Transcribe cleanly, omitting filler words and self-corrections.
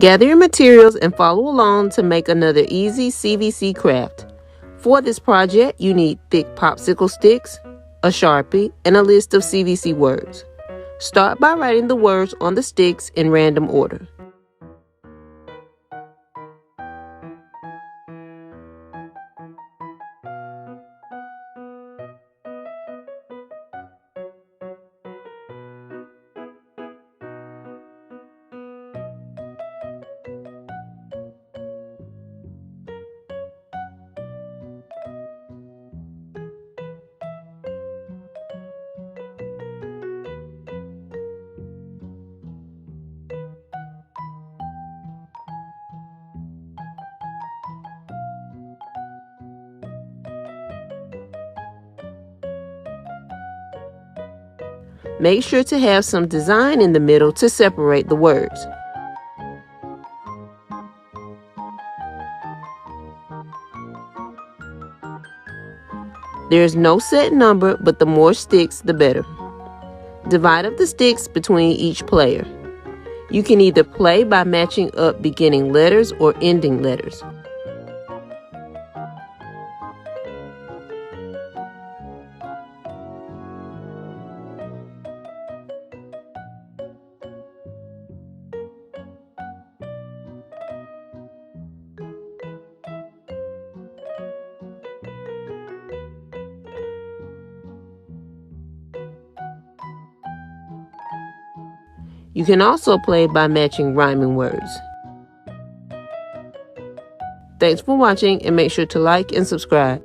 Gather your materials and follow along to make another easy CVC craft. For this project, you need thick popsicle sticks, a Sharpie, and a list of CVC words. Start by writing the words on the sticks in random order. Make sure to have some design in the middle to separate the words. There is no set number, but the more sticks, the better. Divide up the sticks between each player. You can either play by matching up beginning letters or ending letters. You can also play by matching rhyming words. Thanks for watching, and make sure to like and subscribe.